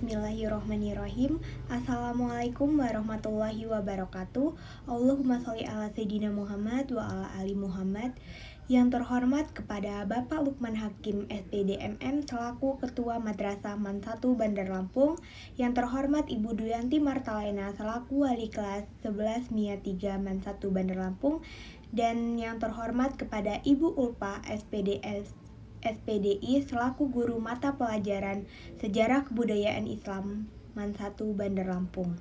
Bismillahirrohmanirrohim. Assalamualaikum warahmatullahi wabarakatuh. Allahumma sholli ala sayyidina Muhammad wa ala ali Muhammad. Yang terhormat kepada Bapak Lukman Hakim SPD MM selaku Ketua Madrasah MAN 1 Bandar Lampung. Yang terhormat Ibu Duyanti Martalena selaku Wali kelas 11 MIA 3 MAN 1 Bandar Lampung. Dan yang terhormat kepada Ibu Ulpa SPDI selaku Guru Mata Pelajaran Sejarah Kebudayaan Islam MAN 1 Bandar Lampung.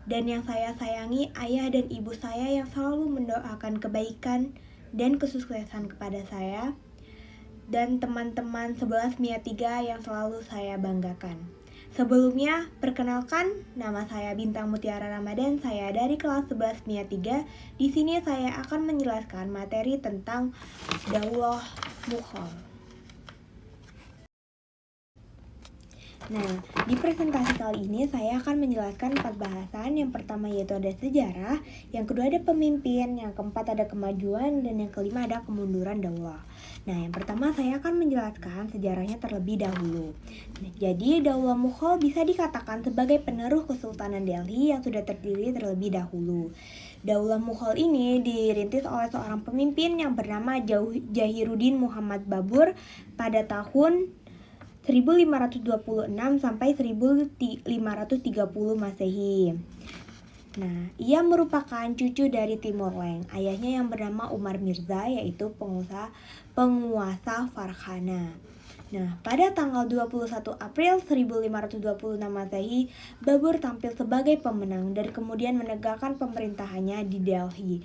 Dan yang saya sayangi ayah dan ibu saya yang selalu mendoakan kebaikan dan kesuksesan kepada saya, dan teman-teman 11 MIA 3 yang selalu saya banggakan. Sebelumnya, perkenalkan, nama saya Bintang Mutiara Ramadan, saya dari kelas 11 MIA 3. Di sini saya akan menjelaskan materi tentang Daulah Mughal. Nah, di presentasi kali ini saya akan menjelaskan 4 bahasan. Yang pertama yaitu ada sejarah, yang kedua ada pemimpin, yang keempat ada kemajuan, dan yang kelima ada kemunduran daulah. Nah, yang pertama saya akan menjelaskan sejarahnya terlebih dahulu. Nah, jadi Daulah Mughal bisa dikatakan sebagai penerus Kesultanan Delhi yang sudah terdiri terlebih dahulu. Daulah Mughal ini dirintis oleh seorang pemimpin yang bernama Jahiruddin Muhammad Babur pada tahun 1526 sampai 1530 Masehi. Nah, ia merupakan cucu dari Timur Leng. Ayahnya yang bernama Umar Mirza yaitu penguasa Farghana. Nah, pada tanggal 21 April 1526 Masehi, Babur tampil sebagai pemenang dan kemudian menegakkan pemerintahannya di Delhi.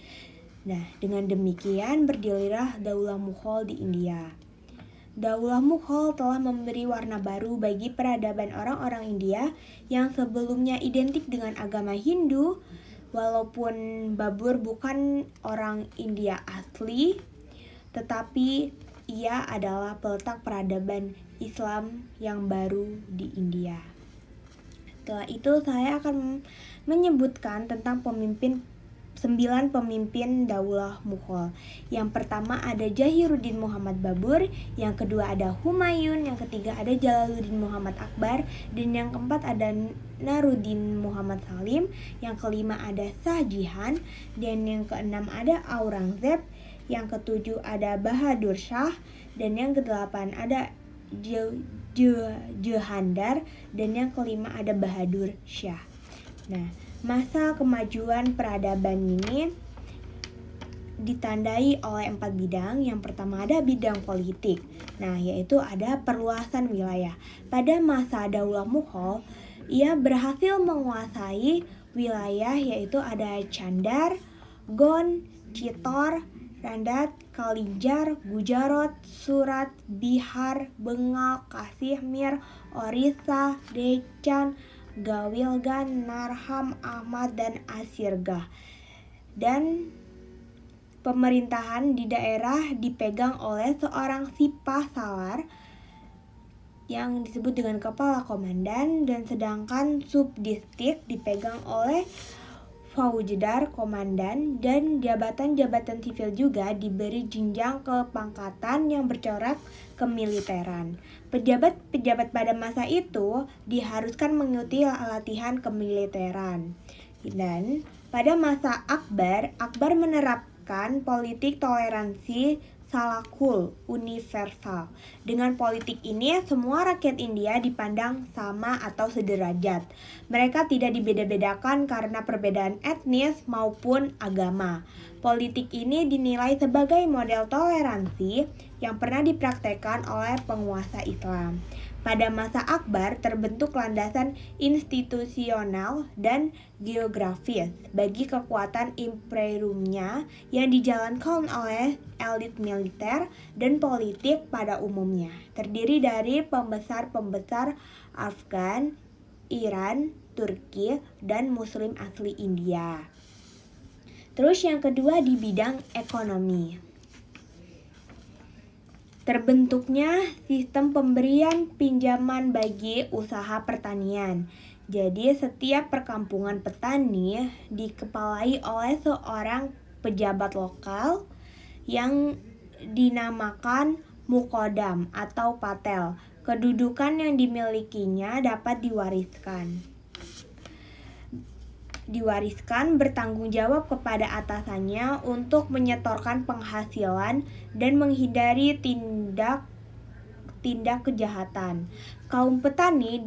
Nah, dengan demikian berdirilah Daulah Mughal di India. Daulah Mughal telah memberi warna baru bagi peradaban orang-orang India yang sebelumnya identik dengan agama Hindu. Walaupun Babur bukan orang India asli, tetapi ia adalah peletak peradaban Islam yang baru di India. Setelah itu saya akan menyebutkan tentang 9 pemimpin Daulah Mughal. Yang pertama ada Jahiruddin Muhammad Babur, yang kedua ada Humayun, yang ketiga ada Jalaluddin Muhammad Akbar, dan yang keempat ada Naruddin Muhammad Salim, yang kelima ada Shah Jahan, dan yang keenam ada Aurangzeb, yang ketujuh ada Bahadur Shah, dan yang kedelapan ada Jahandar, dan yang kelima ada Bahadur Shah. Nah, masa kemajuan peradaban ini ditandai oleh 4 bidang. Yang pertama ada bidang politik. Nah, yaitu ada perluasan wilayah. Pada masa Daulah Mughal, ia berhasil menguasai wilayah yaitu ada Chandar, Gond, Chitor, Randat, Kalinjar, Gujarat, Surat, Bihar, Bengal, Kashmir, Orissa, Deccan, Gawilgan, Narham, Ahmad, dan Asirgah. Dan pemerintahan di daerah dipegang oleh seorang Sipah Salar yang disebut dengan kepala komandan, dan sedangkan subdistrik dipegang oleh Faujdar komandan, dan jabatan-jabatan sipil juga diberi jenjang kepangkatan yang bercorak kemiliteran. Pejabat-pejabat pada masa itu diharuskan mengikuti latihan kemiliteran. Dan pada masa Akbar menerapkan politik toleransi salakul universal. Dengan politik ini, semua rakyat India dipandang sama atau sederajat. Mereka tidak dibeda-bedakan karena perbedaan etnis maupun agama. Politik ini dinilai sebagai model toleransi yang pernah dipraktekkan oleh penguasa Islam. Pada masa Akbar terbentuk landasan institusional dan geografis bagi kekuatan imperiumnya yang dijalankan oleh elit militer dan politik pada umumnya, terdiri dari pembesar-pembesar Afgan, Iran, Turki, dan Muslim asli India. Terus yang kedua di bidang ekonomi. Terbentuknya sistem pemberian pinjaman bagi usaha pertanian. Jadi setiap perkampungan petani dikepalai oleh seorang pejabat lokal yang dinamakan Mukodam atau Patel. Kedudukan yang dimilikinya dapat diwariskan bertanggung jawab kepada atasannya untuk menyetorkan penghasilan dan menghindari tindak kejahatan. Kaum petani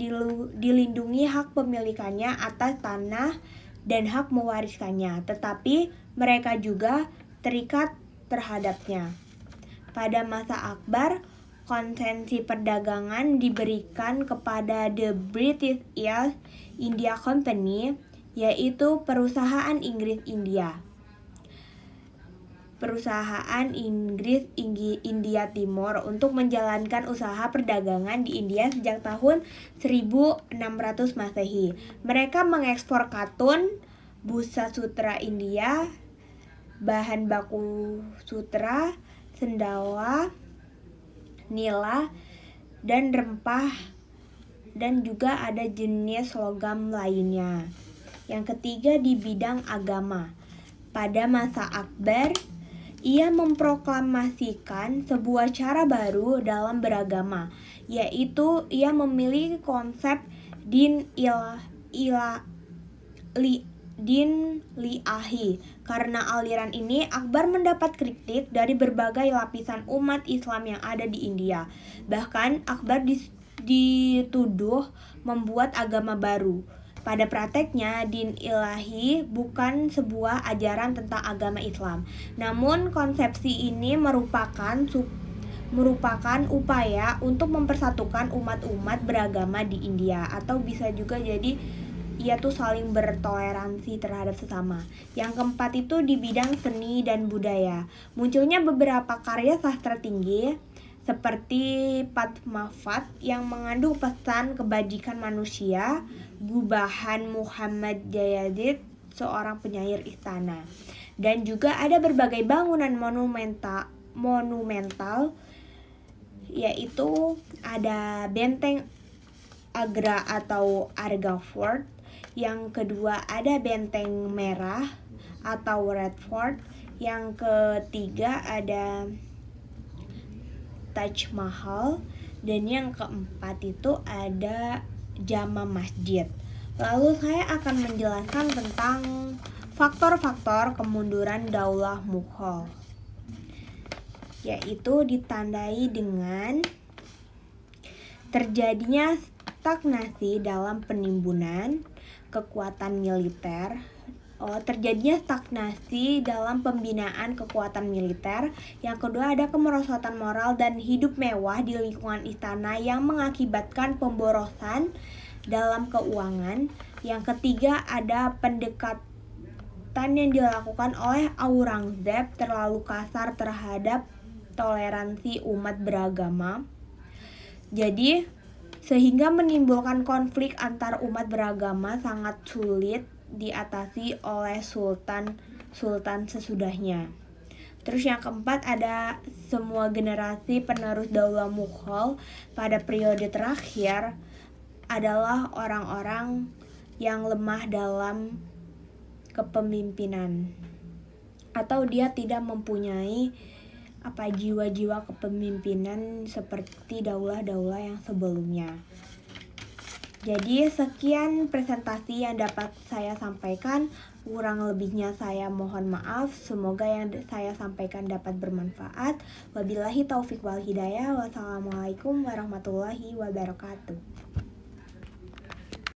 dilindungi hak pemilikannya atas tanah dan hak mewariskannya, tetapi mereka juga terikat terhadapnya. Pada masa Akbar, konsesi perdagangan diberikan kepada The British East India Company, yaitu perusahaan Inggris India Timur untuk menjalankan usaha perdagangan di India sejak tahun 1600 Masehi. Mereka mengekspor katun, busa sutra India, bahan baku sutra, sendawa, nila, dan rempah, dan juga ada jenis logam lainnya. Yang ketiga, di bidang agama. Pada masa Akbar, ia memproklamasikan sebuah cara baru dalam beragama, yaitu ia memilih konsep din li'ahi. Karena aliran ini, Akbar mendapat kritik dari berbagai lapisan umat Islam yang ada di India. Bahkan Akbar dituduh membuat agama baru. Pada prakteknya, din ilahi bukan sebuah ajaran tentang agama Islam. Namun konsepsi ini merupakan upaya untuk mempersatukan umat-umat beragama di India, atau bisa juga jadi ia tuh saling bertoleransi terhadap sesama. Yang keempat itu di bidang seni dan budaya. Munculnya beberapa karya sastra tinggi seperti Padmavat yang mengandung pesan kebajikan manusia, gubahan Muhammad Jayadid, seorang penyair istana. Dan juga ada berbagai bangunan monumental, yaitu ada benteng Agra atau Arga Fort. Yang kedua ada benteng merah atau Red Fort. Yang ketiga ada Taj Mahal, dan yang keempat itu ada Jama Masjid. Lalu saya akan menjelaskan tentang faktor-faktor kemunduran Daulah Mughal, yaitu ditandai dengan terjadinya stagnasi dalam penimbunan kekuatan militer, terjadinya stagnasi dalam pembinaan kekuatan militer. Yang kedua ada kemerosotan moral dan hidup mewah di lingkungan istana yang mengakibatkan pemborosan dalam keuangan. Yang ketiga ada pendekatan yang dilakukan oleh Aurangzeb terlalu kasar terhadap toleransi umat beragama. Jadi sehingga menimbulkan konflik antar umat beragama sangat sulit diatasi oleh sultan sesudahnya. Terus yang keempat ada semua generasi penerus Daulah Mughal pada periode terakhir adalah orang-orang yang lemah dalam kepemimpinan, atau dia tidak mempunyai jiwa-jiwa kepemimpinan seperti daulah-daulah yang sebelumnya. Jadi sekian presentasi yang dapat saya sampaikan. Kurang lebihnya saya mohon maaf. Semoga yang saya sampaikan dapat bermanfaat. Wabillahi taufik wal hidayah. Wassalamualaikum warahmatullahi wabarakatuh.